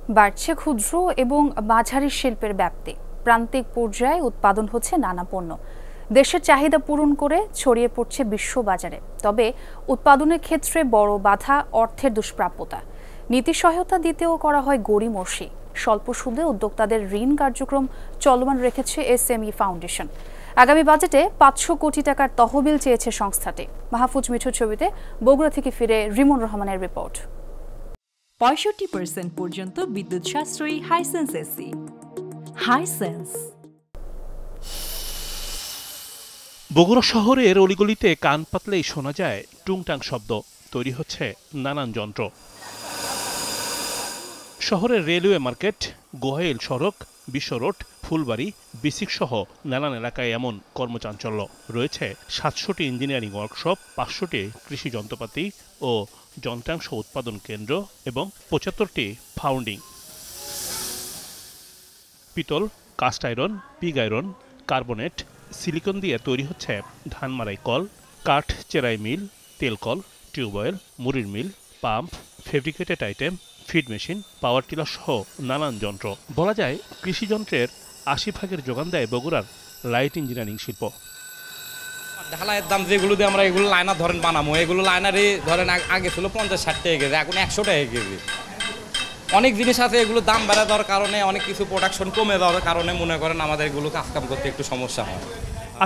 বাড়ছে ক্ষুদ্র এবং মাঝারি শিল্পের ব্যাপ্তি। প্রান্তিক পর্যায়ে উৎপাদন হচ্ছে নানা পণ্য। দেশের চাহিদা পূরণ করে ছড়িয়ে পড়ছে বিশ্ব বাজারে। তবে উৎপাদনের ক্ষেত্রে বড় বাধা অর্থের দুষ্প্রাপ্যতা। নীতি সহায়তা দিতেও করা হয় গড়িমসি। স্বল্প সুদে উদ্যোক্তাদের ঋণ কার্যক্রম চলমান রেখেছে এসএমই ফাউন্ডেশন। আগামী বাজেটে 500 কোটি টাকার তহবিল চেয়েছে সংস্থাটি। মাহফুজ মিঠুর ছবিতে বগুড়া থেকে ফিরে রিমন রহমানের রিপোর্ট। 65% পর্যন্ত বিদ্যুৎ সাশ্রয়ী হাইসেন্স এসি। হাইসেন্স। বগুড়া শহরের অলিগলিতে কান পাতলেই শোনা যায় টুংটাং শব্দ। তৈরি হচ্ছে নানান যন্ত্র। শহরের রেলওয়ে মার্কেট, গোহাইল সড়ক, বিশ্ব রোড, ফুলবাড়ি, বিসিক সহ নানান এলাকায় এমন কর্মচাঞ্চল্য। রয়েছে 700টি ইঞ্জিনিয়ারিং ওয়ার্কশপ, 500টি কৃষি যন্ত্রপাতি ও যন্ত্রাংশ উৎপাদন কেন্দ্র এবং 75টি ফাউন্ডিং। পিতল, cast iron, pig iron, carbonate, silicon দিয়ে তৈরি হচ্ছে ধান মাড়াই কল, কাঠ চেরাই মিল, তেল কল, টিউবওয়েল, মুড়ির mill, pump, fabricated item, feed machine, power tiller সহ নানান যন্ত্র। বলা যায় কৃষি যন্ত্রের 80% যোগান দেয় বগুড়ার লাইট ইঞ্জিনিয়ারিং শিল্প। ঢালাইয়ের দাম যেগুলো দিয়ে আমরা এগুলো লাইনার ধরেন বানাবো, এগুলো লাইনারই ধরেন আগে ছিল 50-60 টাকা কেজি, এখন 100 টাকা কেজি। অনেক জিনিস আছে, এগুলো দাম বেড়ে দেওয়ার কারণে, অনেক কিছু প্রোডাকশন কমে দেওয়ার কারণে মনে করেন আমাদের এগুলো কাজকাম করতে একটু সমস্যা হয়।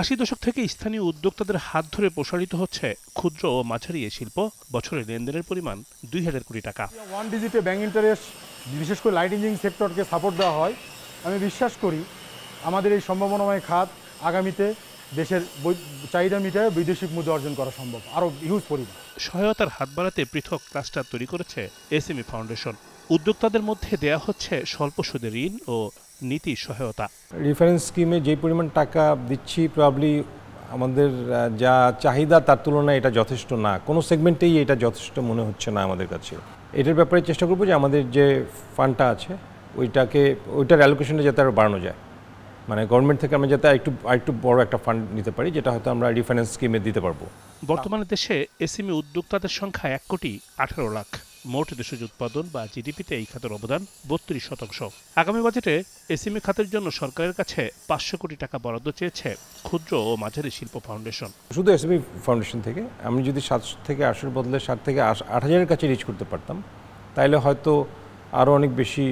80 দশক থেকে স্থানীয় উদ্যোক্তাদের হাত ধরে প্রসারিত হচ্ছে ক্ষুদ্র ও মাঝারি এই শিল্প। বছরে লেনদেনের পরিমাণ 2000 কোটি টাকা। ওয়ান ডিজিটে ব্যাংক ইন্টারেস্ট, বিশেষ করে লাইট ইঞ্জিনিয়ারিং সেক্টরকে সাপোর্ট দেওয়া হয়। আমি বিশ্বাস করি আমাদের এই সম্ভাবনাময় খাত আগামীতে দেশের চাহিদা মিটায় বৈদেশিক মুদ্রা অর্জন করা সম্ভব, আরও হিউজ পরিমাণ। সহায়তার হাত বাড়াতে পৃথক ক্লাস্টার তৈরি করেছে এসএমই ফাউন্ডেশন। উদ্যোক্তাদের মধ্যে দেয়া হচ্ছে স্বল্প সুদের ঋণ ও নীতি সহায়তা। রেফারেন্স স্কিমে যে পরিমাণ টাকা দিচ্ছি প্রবাবলি আমাদের যা চাহিদা তার তুলনায় এটা যথেষ্ট না। কোনো সেগমেন্টেই এটা যথেষ্ট মনে হচ্ছে না আমাদের কাছে। এটার ব্যাপারে চেষ্টা করবো যে আমাদের যে ফান্ডটা আছে ওইটার অ্যালোকেশনটা যাতে আরও বাড়ানো যায়। মানে গভর্নমেন্ট থেকে আমরা যাতে আরেকটু বড় একটা ফান্ড নিতে পারি, যেটা হয়তো আমরা রিফাইন্যান্স স্কিমে দিতে পারবো। বর্তমানে দেশে এসএমই উদ্যোক্তাদের সংখ্যা 1,18 লাখ। মোট দেশজ উৎপাদন বা জিডিপিতে এই খাতের অবদান 32%। আগামী বাজেটে এসএমই খাতের জন্য সরকারের কাছে 500 কোটি টাকা বরাদ্দ চেয়েছে ক্ষুদ্র ও মাঝারি শিল্প ফাউন্ডেশন। শুধু এসএমই ফাউন্ডেশন থেকে আমি যদি 700 থেকে 80 বদলে 60 থেকে 8000-এর কাছে রিচ করতে পারতাম, তাহলে হয়তো আরও অনেক বেশি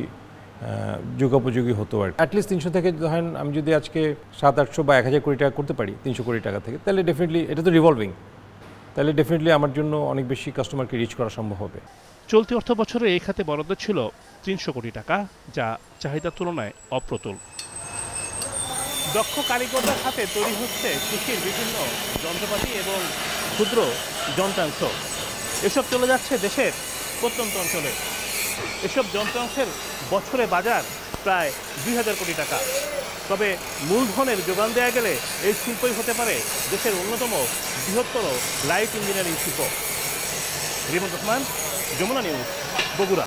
যুগোপযোগী হতো। আর অ্যাটলিস্ট 300 থেকে ধরেন আমি যদি আজকে 700-800 বা 1000 কোটি টাকা করতে পারি 300 কোটি টাকা থেকে, তাহলে ডেফিনেটলি এটা তো রিভলভিং, তাহলে ডেফিনেটলি আমার জন্য অনেক বেশি কাস্টমারকে রিচ করা সম্ভব হবে। চলতি অর্থ বছরে এই খাতে বরাদ্দ ছিল 300 কোটি টাকা, যা চাহিদার তুলনায় অপ্রতুল। দক্ষ কারিগরদের হাতে তৈরি হচ্ছে কৃষির বিভিন্ন যন্ত্রপাতি এবং ক্ষুদ্র যন্ত্রাংশ। এসব চলে যাচ্ছে দেশের প্রত্যন্ত অঞ্চলে। এসব যন্ত্রাংশের বছরে বাজার প্রায় 2000 কোটি টাকা। তবে মূলধনের যোগান দেওয়া গেলে এই শিল্পই হতে পারে দেশের অন্যতম বৃহত্তর লাইট ইঞ্জিনিয়ারিং শিল্প। রিমন রহমান, যমুনা নিউজ, বগুড়া।